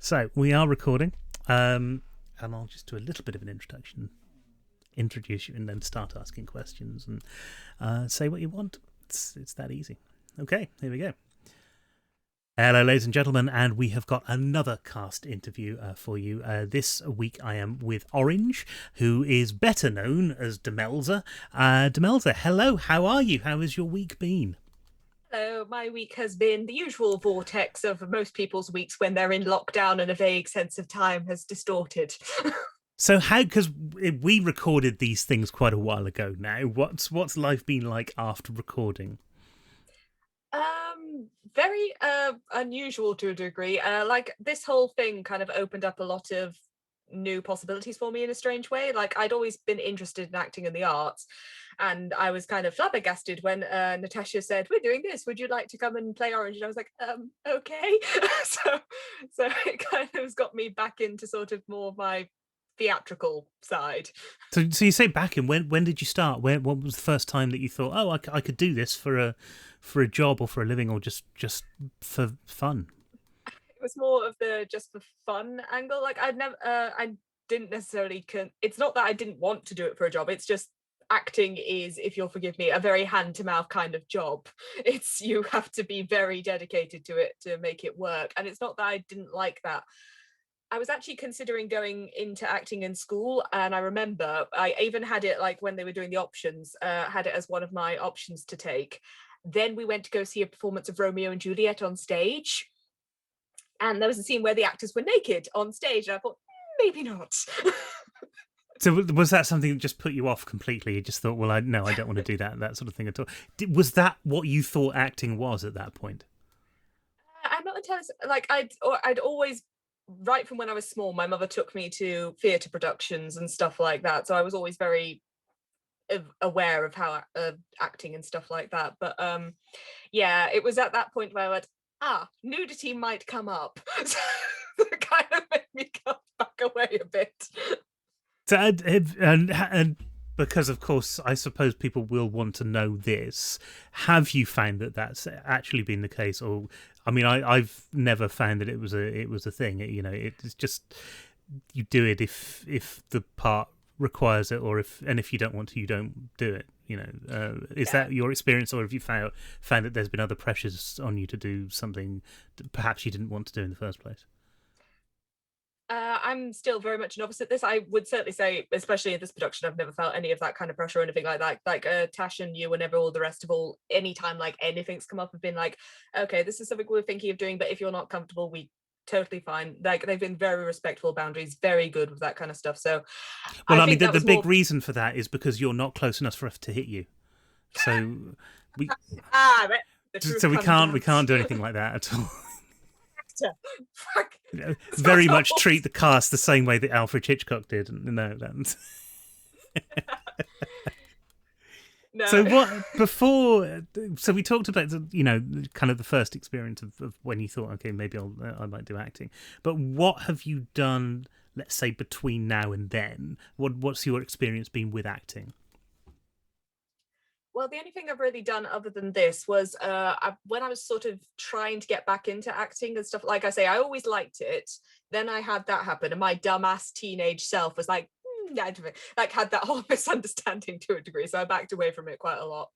So we are recording, and I'll just do a little bit of an introduction, introduce you, and then start asking questions and say what you want. It's that easy. Okay, here we go. Hello, ladies and gentlemen, and we have got another cast interview for you. This week I am with Orange, who is better known as Demelza. Demelza, hello, how are you? How has your week been? Hello, my week has been the usual vortex of most people's weeks when they're in lockdown and a vague sense of time has distorted. So because we recorded these things quite a while ago now, what's life been like after recording? Very unusual to a degree. Like this whole thing kind of opened up a lot of new possibilities for me in a strange way. Like I'd always been interested in acting and the arts, and I was kind of flabbergasted when Natasha said, "We're doing this. Would you like to come and play Orange?" And I was like, "Okay." so it kind of has got me back into sort of more of my theatrical side. So you say back in when did you start? What was the first time that you thought, oh, I could do this for a job or for a living or just for fun? It was more of the just for fun angle. Like I didn't necessarily it's not that I didn't want to do it for a job. It's just acting is, if you'll forgive me, a very hand to mouth kind of job. It's you have to be very dedicated to it to make it work. And it's not that I didn't like that. I was actually considering going into acting in school, and I remember I even had it like when they were doing the options, had it as one of my options to take. Then we went to go see a performance of Romeo and Juliet on stage, and there was a scene where the actors were naked on stage, and I thought, maybe not. So was that something that just put you off completely? You just thought, well, no, I don't want to do that sort of thing at all. Was that what you thought acting was at that point? I'm not entirely like I'd always, right from when I was small, my mother took me to theatre productions and stuff like that, so I was always very aware of how acting and stuff like that. But yeah, it was at that point where I went, nudity might come up. So it kind of made me go back away a bit. So and because of course I suppose people will want to know this. Have you found that that's actually been the case, or I mean, I've never found that it was a thing. It's just you do it if the part requires it, or if you don't want to, you don't do it. Is Yeah. that your experience, or have you found that there's been other pressures on you to do something that perhaps you didn't want to do in the first place? I'm still very much an opposite this. I would certainly say, especially in this production, I've never felt any of that kind of pressure or anything like that. Like Tash and you, whenever all the rest of all, anytime like anything's come up, have been like, okay, this is something we're thinking of doing, but if you're not comfortable, we totally fine. Like they've been very respectful boundaries, very good with that kind of stuff. So Well, I I mean, think that the was big more reason for that is because you're not close enough for us to hit you. So we the so truth we comes can't we out. can't do anything like that at all. Fuck. Very much treat the cast the same way that Alfred Hitchcock did. No, that's... So No. what before? So we talked about kind of the first experience of when you thought, okay, maybe I might do acting. But what have you done? Let's say between now and then, what's your experience been with acting? Well, the only thing I've really done other than this was when I was sort of trying to get back into acting and stuff. Like I say, I always liked it. Then I had that happen, and my dumbass teenage self was like, like had that whole misunderstanding to a degree. So I backed away from it quite a lot.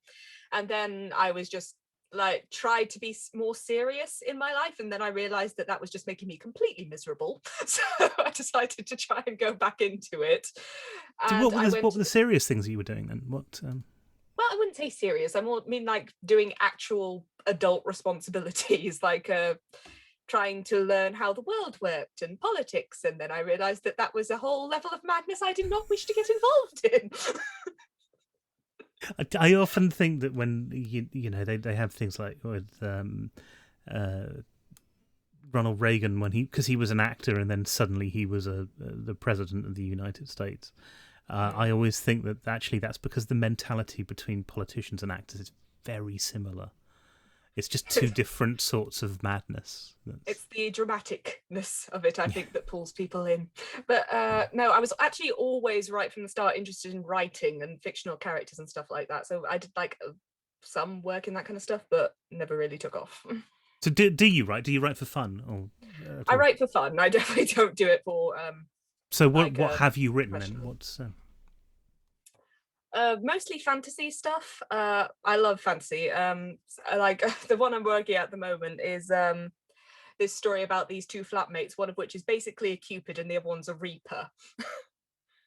And then I was just like tried to be more serious in my life, and then I realized that that was just making me completely miserable. So I decided to try and go back into it. So And I what went were the serious things that you were doing then? What? well, I wouldn't say serious. I more mean like doing actual adult responsibilities, like trying to learn how the world worked and politics. And then I realized that that was a whole level of madness I did not wish to get involved in. I often think that when they have things like with uh, Ronald Reagan when because he was an actor and then suddenly he was the president of the United States. I always think that actually that's because the mentality between politicians and actors is very similar. It's just two different sorts of madness. It's the dramaticness of it, I think, that pulls people in. But no, I was actually always right from the start interested in writing and fictional characters and stuff like that. So I did like some work in that kind of stuff, but never really took off. So do you write? Do you write for fun or at I all? write for fun. I definitely don't do it for So like what have you written then? professional. What's Mostly fantasy stuff. I love fantasy. Like the one I'm working at the moment is this story about these two flatmates, one of which is basically a Cupid and the other one's a Reaper,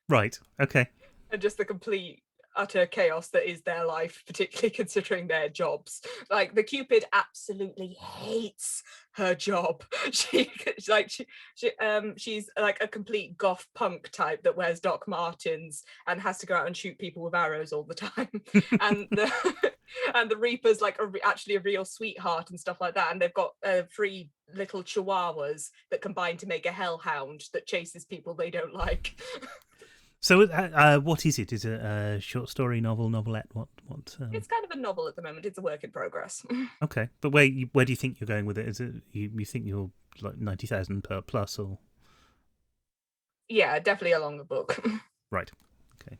right? Okay. and just the complete utter chaos that is their life, particularly considering their jobs. Like the Cupid absolutely hates her job. She's like a complete goth punk type that wears Doc Martens and has to go out and shoot people with arrows all the time. And the and the Reaper's like actually a real sweetheart and stuff like that. And they've got 3 little chihuahuas that combine to make a hellhound that chases people they don't like. So what is it? Is it a short story, novel, novelette? What? It's kind of a novel at the moment. It's a work in progress. Okay, but where do you think you're going with it? Is it you think you're like 90,000 per plus or? Yeah, definitely a longer book. Right. Okay.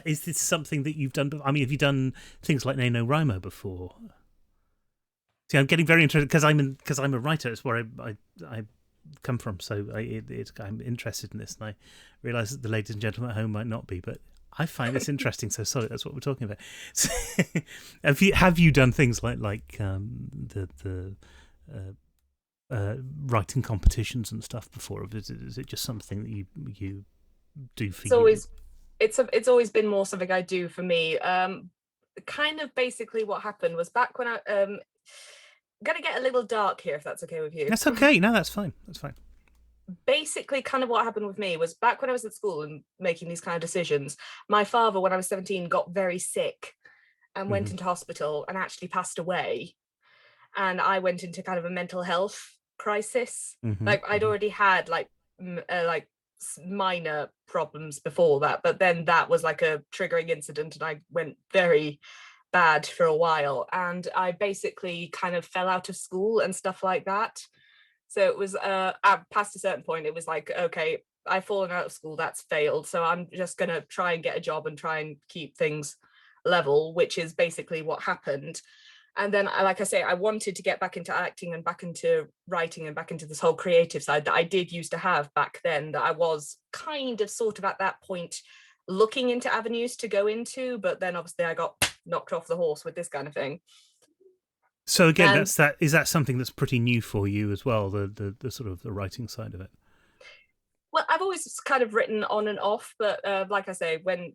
Is this something that you've done? I mean, have you done things like NaNoWriMo before? See, I'm getting very interested because I'm a writer. It's where I come from, so I'm interested in this, and I realise that the ladies and gentlemen at home might not be, but I find this interesting. So sorry, that's what we're talking about. So, have you done things like the writing competitions and stuff before? Or is it just something that you do for you? It's always been more something I do for me. Kind of basically what happened was back when I'm gonna get a little dark here, if that's okay with you. That's okay. No, that's fine. That's fine. Basically, kind of what happened with me was back when I was at school and making these kind of decisions, my father, when I was 17, got very sick and went into hospital and actually passed away. And I went into kind of a mental health crisis. Like I'd already had like minor problems before that, but then that was like a triggering incident, and I went very bad for a while, and I basically kind of fell out of school and stuff like that. So it was past a certain point, it was like, okay, I've fallen out of school, that's failed, so I'm just gonna try and get a job and try and keep things level, which is basically what happened. And then, like I say, I wanted to get back into acting and back into writing and back into this whole creative side that I did used to have back then, that I was kind of sort of at that point looking into avenues to go into, but then obviously I got knocked off the horse with this kind of thing. So again, is that something that's pretty new for you as well, the sort of the writing side of it? Well, I've always kind of written on and off, but like I say, it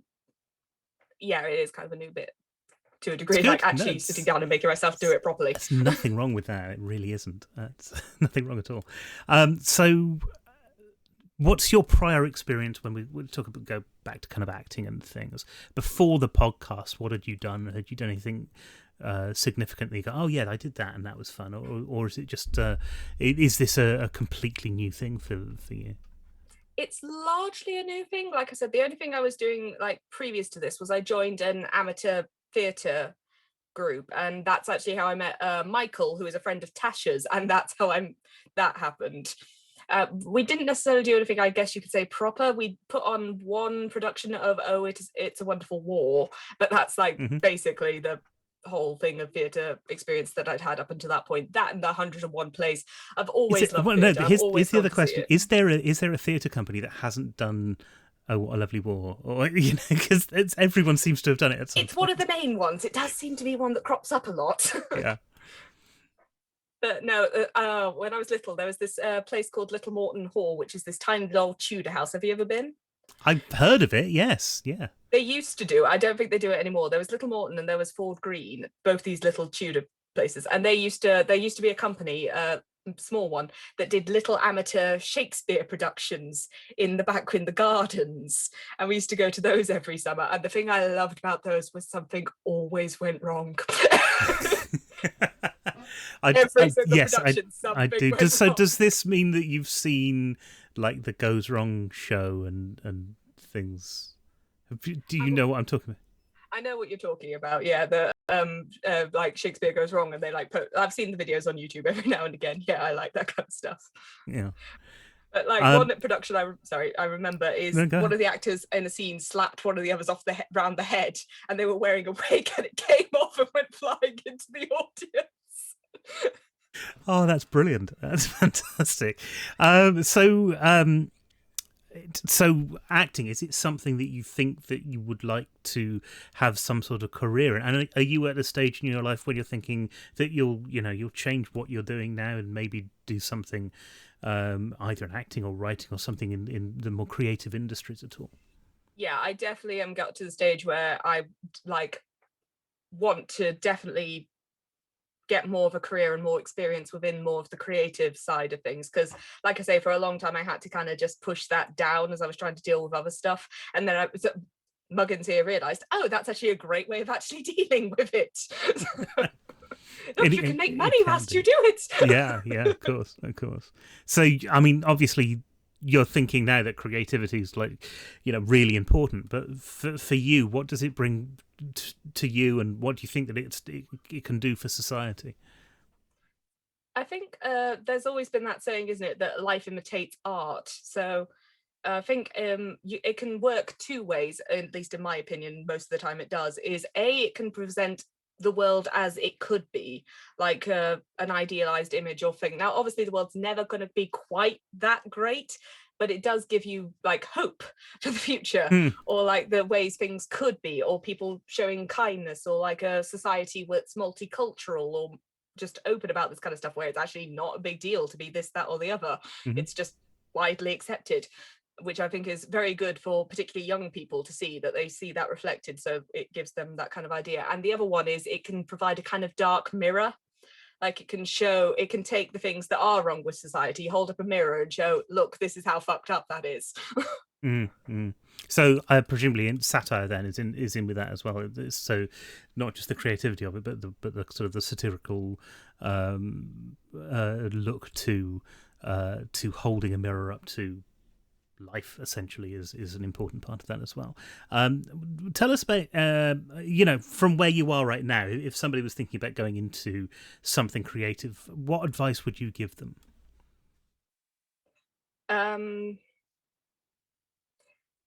is kind of a new bit to a degree, like actually sitting down and making myself do it properly. There's nothing wrong with that. It really isn't. That's nothing wrong at all. So what's your prior experience when we go back to kind of acting and things? Before the podcast, what had you done? Had you done anything significantly go, oh yeah, I did that and that was fun? Or is it just, is this a completely new thing for you? It's largely a new thing. Like I said, the only thing I was doing like previous to this was I joined an amateur theatre group, and that's actually how I met Michael, who is a friend of Tasha's, and that's how that happened. We didn't necessarily do anything, I guess you could say, proper. We put on one production of It's a Wonderful War, but that's like basically the whole thing of theatre experience that I'd had up until that point. That and the 101 plays. I've always loved theatre. No, here's the other question: is there a theatre company that hasn't done Oh, What a Lovely War? Or because everyone seems to have done it at some point. It's one of the main ones. It does seem to be one that crops up a lot. Yeah. But no, when I was little, there was this place called Little Morton Hall, which is this tiny little Tudor house. Have you ever been? I've heard of it, yes, yeah. They used to do. I don't think they do it anymore. There was Little Morton and there was Ford Green, both these little Tudor places. And there used to be a company, small one, that did little amateur Shakespeare productions in the gardens, and we used to go to those every summer. And the thing I loved about those was something always went wrong. Yes, I do. Does this mean that you've seen like the Goes Wrong show and things? Do you know what I'm talking about? I know what you're talking about. Yeah, the like Shakespeare Goes Wrong, and they like I've seen the videos on YouTube every now and again. Yeah, I like that kind of stuff. Yeah. But like one production I remember is one of the actors in a scene slapped one of the others round the head, and they were wearing a wig, and it came off and went flying into the audience. Oh, that's brilliant. That's fantastic. So acting, is it something that you think that you would like to have some sort of career in? And are you at a stage in your life when you're thinking that you'll change what you're doing now and maybe do something either in acting or writing or something in the more creative industries at all? Yeah, I definitely am got to the stage where I like want to definitely get more of a career and more experience within more of the creative side of things, because like I say, for a long time I had to kind of just push that down as I was trying to deal with other stuff, and then I was Muggins here realized, oh, that's actually a great way of actually dealing with it. Look, you can make It money can whilst you be. do it. Yeah, of course, of course. So, I mean, obviously, you're thinking now that creativity is really important. But for you, what does it bring to you, and what do you think that it can do for society? I think there's always been that saying, isn't it, that life imitates art. So I think it can work two ways, at least in my opinion, most of the time it does, is A, it can present the world as it could be, like an idealized image or thing. Now, obviously, the world's never going to be quite that great, but it does give you like hope for the future, Hmm. or like the ways things could be, or people showing kindness, or like a society that's multicultural or just open about this kind of stuff, where it's actually not a big deal to be this, that, or the other. Mm-hmm. It's just widely accepted, which I think is very good for particularly young people to see, that they see that reflected. So it gives them that kind of idea. And the other one is it can provide a kind of dark mirror. Like it can take the things that are wrong with society, hold up a mirror and show, look, this is how fucked up that is. Mm-hmm. So presumably satire then is in with that as well. So not just the creativity of it, but the sort of the satirical look to holding a mirror up to life essentially is an important part of that as well. Tell us about from where you are right now. If somebody was thinking about going into something creative, what advice would you give them?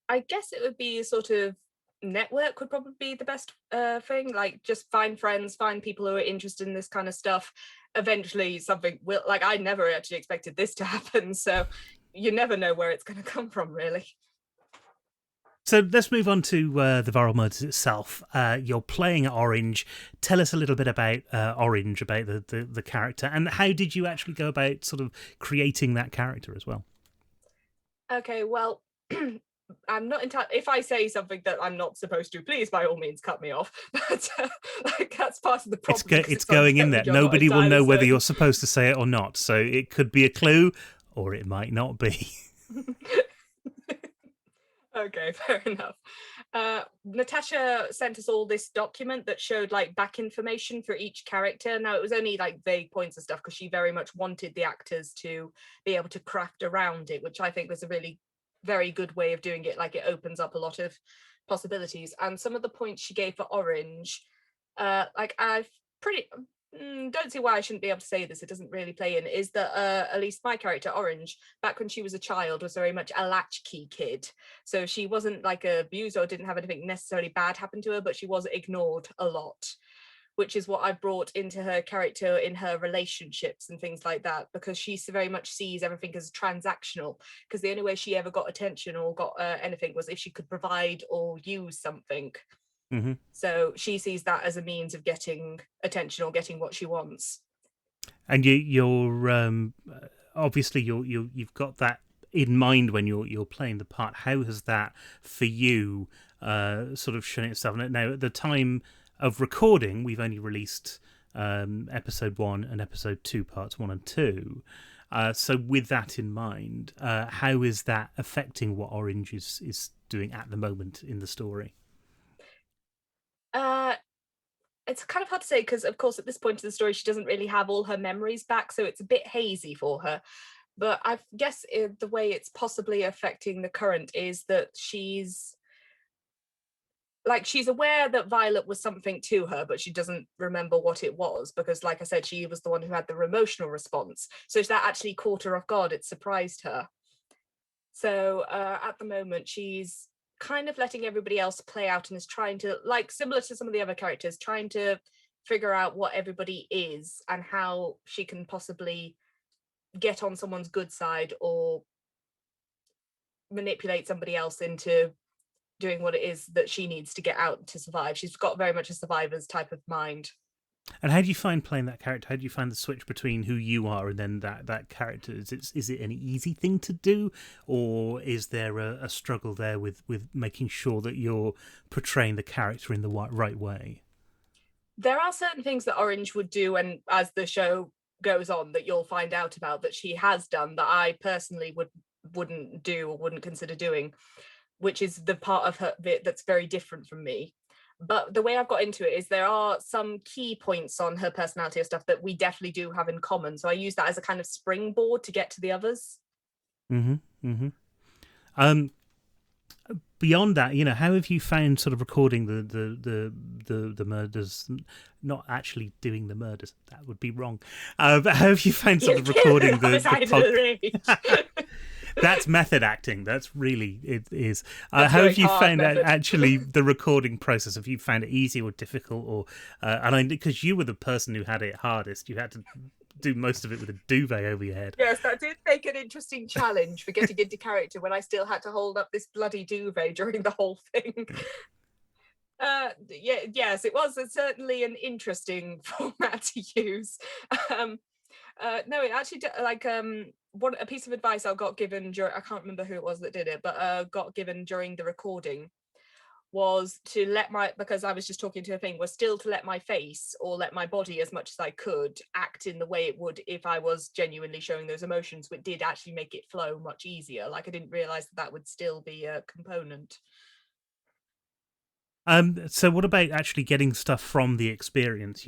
I guess it would be sort of network would probably be the best thing. Like just find friends, find people who are interested in this kind of stuff. Eventually something will, like, I never actually expected this to happen. So you never know where it's going to come from, really. So let's move on to the Viral Murders itself. You're playing Orange. Tell us a little bit about Orange, about the character, and how did you actually go about sort of creating that character as well? Okay, well, I'm not entirely. If I say something that I'm not supposed to, please by all means cut me off. But like that's part of the problem because It's it's on going in there. stage. I'm not Nobody will entirely know whether certain. you're supposed to say it or not. So it could be a clue, or it might not be. Okay, fair enough. Natasha sent us all this document that showed like back information for each character. Now it was only like vague points and stuff because she very much wanted the actors to be able to craft around it, which I think was a really very good way of doing it. Like it opens up a lot of possibilities. And some of the points she gave for Orange, like I've pretty don't see why I shouldn't be able to say this. It doesn't really play in. Is that at least my character Orange, back when she was a child, was very much a latchkey kid. So she wasn't like abused or didn't have anything necessarily bad happen to her, but she was ignored a lot, which is what I brought into her character in her relationships and things like that, because she very much sees everything as transactional. Because the only way she ever got attention or got anything was if she could provide or use something. Mm-hmm. So she sees that as a means of getting attention or getting what she wants. And you're obviously you've got that in mind when you're playing the part. How has that for you sort of shown itself? Now, at the time of recording, we've only released episode 1 and episode 2, parts 1 and 2. So, with that in mind, how is that affecting what Orange is doing at the moment in the story? Uh, it's kind of hard to say because, of course, at this point in the story, she doesn't really have all her memories back, so it's a bit hazy for her. But I guess the way it's possibly affecting the current is that she's aware that Violet was something to her, but she doesn't remember what it was because, like I said, she was the one who had the emotional response. So that actually caught her off guard. It surprised her. So at the moment, she's kind of letting everybody else play out and is trying to, like, similar to some of the other characters, trying to figure out what everybody is and how she can possibly get on someone's good side or manipulate somebody else into doing what it is that she needs to get out to survive. She's got very much a survivor's type of mind. And how do you find playing that character? How do you find the switch between who you are and then that character? Is it an easy thing to do, or is there a struggle there with making sure that you're portraying the character in the right way? There are certain things that Orange would do, and as the show goes on, that you'll find out about that she has done that I personally wouldn't do or wouldn't consider doing, which is the part of her that's very different from me. But the way I've got into it is there are some key points on her personality or stuff that we definitely do have in common. So I use that as a kind of springboard to get to the others. Beyond that, how have you found sort of recording the murders? Not actually doing the murders, that would be wrong. But how have you found sort of recording the That's method acting. That's really, it is. How have you found out actually the recording process? Have you found it easy or difficult? Or because you were the person who had it hardest, you had to do most of it with a duvet over your head. Yes, that did make an interesting challenge for getting into character when I still had to hold up this bloody duvet during the whole thing. Yes, it was certainly an interesting format to use. No, it actually a piece of advice I got given during, I can't remember who it was that did it, but got given during the recording was to because I was just talking to a thing, was still to let my face or let my body as much as I could act in the way it would if I was genuinely showing those emotions, which did actually make it flow much easier. Like I didn't realize that would still be a component. So what about actually getting stuff from the experience?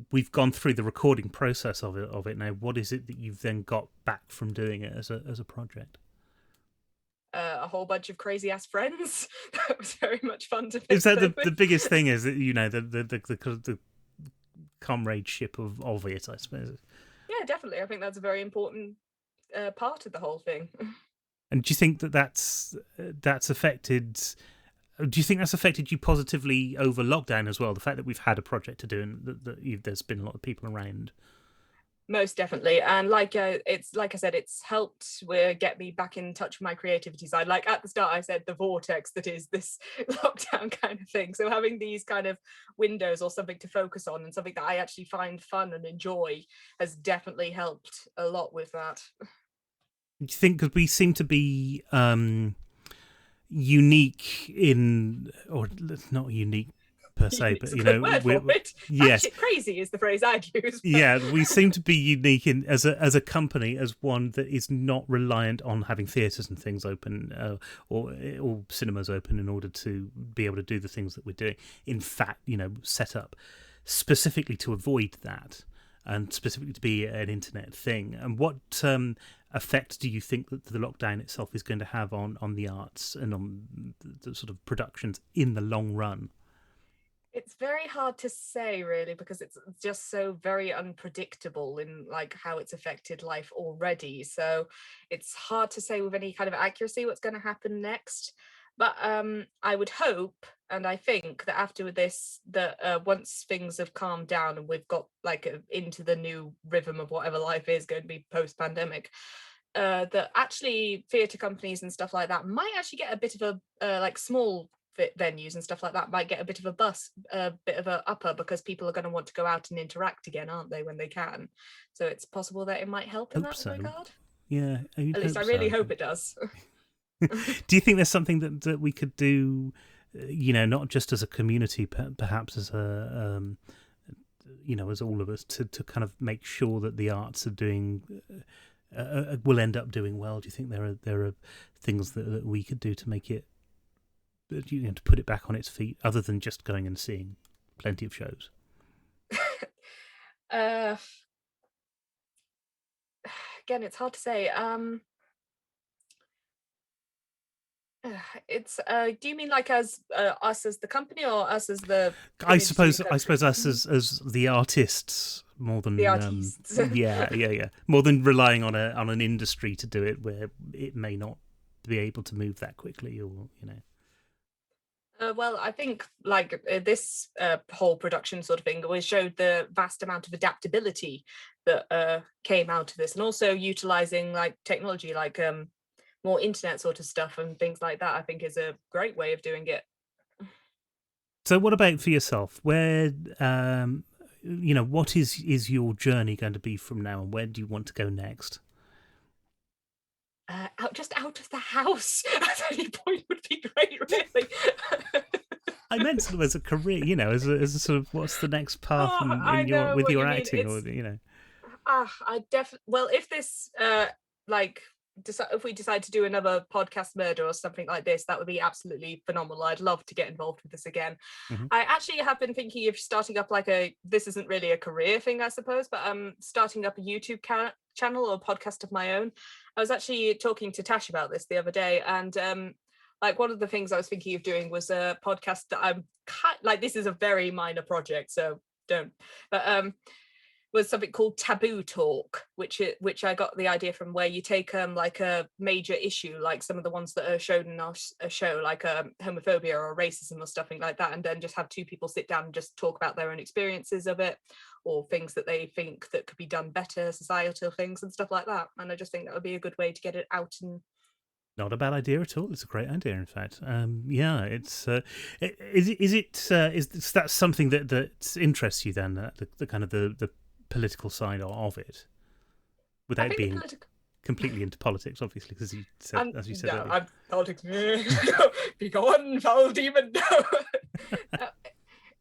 We've gone through the recording process of it now. What is it that you've then got back from doing it as a project? A whole bunch of crazy ass friends. That was very much fun to. Is that the biggest thing? Is that the comradeship of it? I suppose. Yeah, definitely. I think that's a very important part of the whole thing. And do you think that's affected? Do you think that's affected you positively over lockdown as well? The fact that we've had a project to do and that there's been a lot of people around. Most definitely, and it's like I said, it's helped get me back in touch with my creativity side. Like at the start, I said the vortex that is this lockdown kind of thing. So having these kind of windows or something to focus on and something that I actually find fun and enjoy has definitely helped a lot with that. Do you think because we seem to be unique or not unique per se, but yes, crazy is the phrase I'd use. Yeah, we seem to be unique in as a company, as one that is not reliant on having theatres and things open or cinemas open in order to be able to do the things that we're doing. In fact, set up specifically to avoid that and specifically to be an internet thing. And what effect do you think that the lockdown itself is going to have on the arts and on the sort of productions in the long run? It's very hard to say, really, because it's just so very unpredictable in how it's affected life already. So it's hard to say with any kind of accuracy what's going to happen next. But I would hope, and I think that after this, that once things have calmed down and we've got into the new rhythm of whatever life is going to be post-pandemic, that actually theatre companies and stuff like that might actually get a bit of a small venues and stuff like that might get a bit of a upper because people are going to want to go out and interact again, aren't they, when they can? So it's possible that it might help in that regard. Yeah, at least I really hope it does. Do you think there's something that we could do, not just as a community, perhaps as as all of us, to kind of make sure that the arts are doing will end up doing well? Do you think there are things that we could do to make it, to put it back on its feet, other than just going and seeing plenty of shows? Again, it's hard to say. It's do you mean as us as the company or us as the I suppose us as the artists more than the artists. yeah more than relying on an industry to do it where it may not be able to move that quickly, or Well, I think this whole production sort of thing always showed the vast amount of adaptability that came out of this, and also utilizing like technology, like more internet sort of stuff and things like that. I think is a great way of doing it. So, what about for yourself? Where, what is your journey going to be from now, and where do you want to go next? Out of the house at any point would be great, really. I meant sort of as a career, as a sort of what's the next path I in know with what your you mean. acting, or I definitely. Well, if this like if we decide to do another podcast murder or something like this, that would be absolutely phenomenal. I'd love to get involved with this again. Mm-hmm. I actually have been thinking of starting up this isn't really a career thing, I suppose, but starting up a YouTube channel or podcast of my own. I was actually talking to Tash about this the other day, and one of the things I was thinking of doing was a podcast that I'm this is a very minor project, so don't, but was something called Taboo Talk, which I got the idea from, where you take like a major issue, like some of the ones that are shown in our show, like homophobia or racism or something like that, and then just have two people sit down and just talk about their own experiences of it, or things that they think that could be done better, societal things and stuff like that. And I just think that would be a good way to get it out. And not a bad idea at all. It's a great idea, in fact. Yeah, it's is that something that interests you then? The kind of the political side of it, without being completely into politics, obviously, because you said, as you said earlier. I'm politics. Be gone, foul demon. No.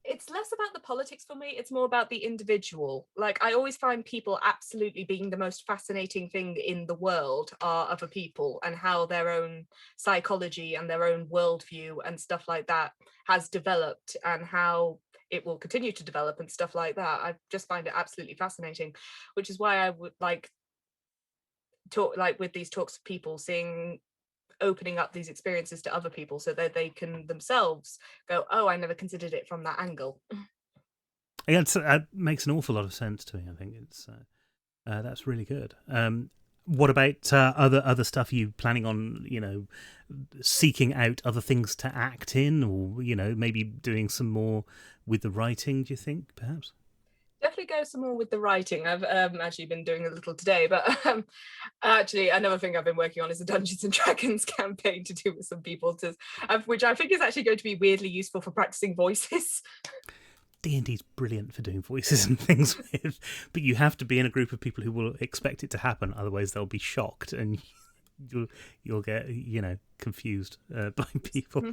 It's less about the politics for me. It's more about the individual. Like, I always find people absolutely being the most fascinating thing in the world are other people, and how their own psychology and their own worldview and stuff like that has developed, and how it will continue to develop and stuff like that. I just find it absolutely fascinating, which is why I would talk with these talks of people opening up these experiences to other people, so that they can themselves go, oh, I never considered it from that angle. Yeah, it makes an awful lot of sense to me. I think that's really good. What about other stuff? Are you planning on, seeking out other things to act in, or maybe doing some more with the writing? Do you think, perhaps? Definitely go some more with the writing. I've actually been doing a little today, but actually another thing I've been working on is a Dungeons and Dragons campaign to do with some people, which I think is actually going to be weirdly useful for practicing voices. D&D's brilliant for doing voices and things with, but you have to be in a group of people who will expect it to happen, otherwise they'll be shocked and you'll get confused by people.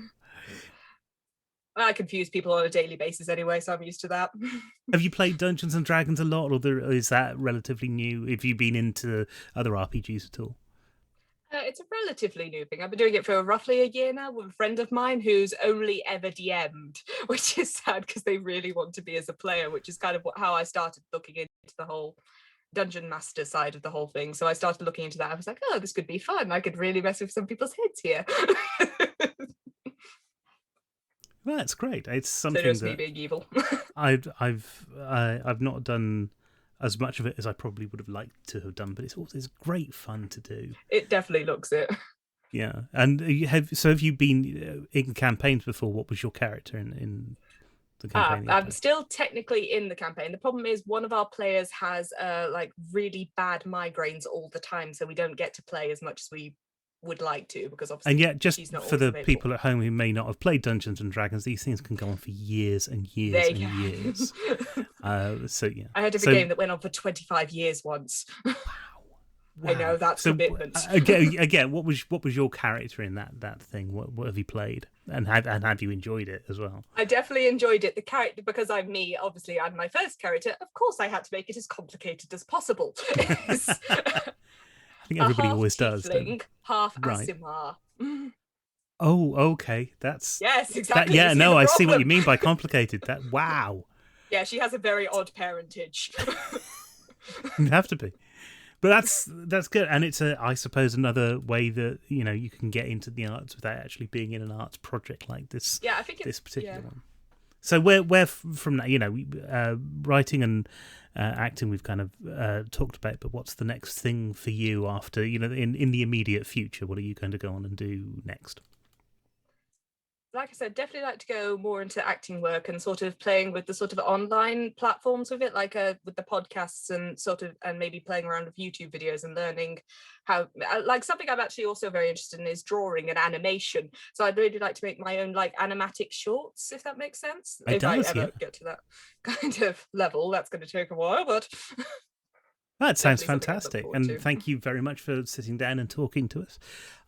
I confuse people on a daily basis anyway, so I'm used to that. Have you played Dungeons and Dragons a lot, or is that relatively new? Have you been into other RPGs at all? It's a relatively new thing. I've been doing it for roughly a year now with a friend of mine who's only ever DM'd, which is sad because they really want to be as a player, which is kind of how I started looking into the whole dungeon master side of the whole thing. So I started looking into that. I was like, oh, this could be fun. I could really mess with some people's heads here. Well, that's great. It's something so just me being evil. I've not done as much of it as I probably would have liked to have done, but it's great fun to do. It definitely looks it. Yeah, and have you been in campaigns before? What was your character in the campaign? I'm still technically in the campaign. The problem is one of our players has really bad migraines all the time, so we don't get to play as much as we would like to, because obviously, and yet, just she's not for the available. people at home who may not have played Dungeons and Dragons, these things can go on for years and years and years. So yeah, I had a game that went on for 25 years once. Wow. I know, that's commitment. Again, what was your character in that thing? What have you played, and have you enjoyed it as well? I definitely enjoyed it. The character, because I'm me, obviously, I'm my first character. Of course, I had to make it as complicated as possible. I think everybody always does. Half Asimar. Oh, okay. That's yes, exactly. I see what you mean by complicated. Wow. Yeah, she has a very odd parentage. You have to be, but that's good, and it's I suppose another way that you can get into the arts without actually being in an arts project like this. Yeah, I think this particular one. So where from that, writing and acting we've kind of talked about, but what's the next thing for you after, in the immediate future? What are you going to go on and do next? like I said, definitely like to go more into acting work and sort of playing with the sort of online platforms with it, like with the podcasts and sort of, and maybe playing around with YouTube videos and learning how, like something I'm actually also very interested in is drawing and animation. So I'd really like to make my own like animatic shorts, if that makes sense. It If I does, ever yeah. get to that kind of level, that's going to take a while, but That sounds definitely something I'd look fantastic. forward And to. thank you very much for sitting down and talking to us.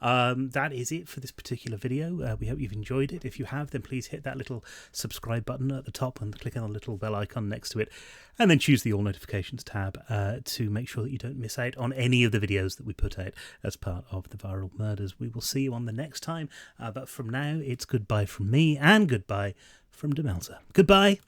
That is it for this particular video. We hope you've enjoyed it. If you have, then please hit that little subscribe button at the top and click on the little bell icon next to it. And then choose the all notifications tab to make sure that you don't miss out on any of the videos that we put out as part of the Viral Murders. We will see you on the next time. But from now, it's goodbye from me and goodbye from Demelza. Goodbye.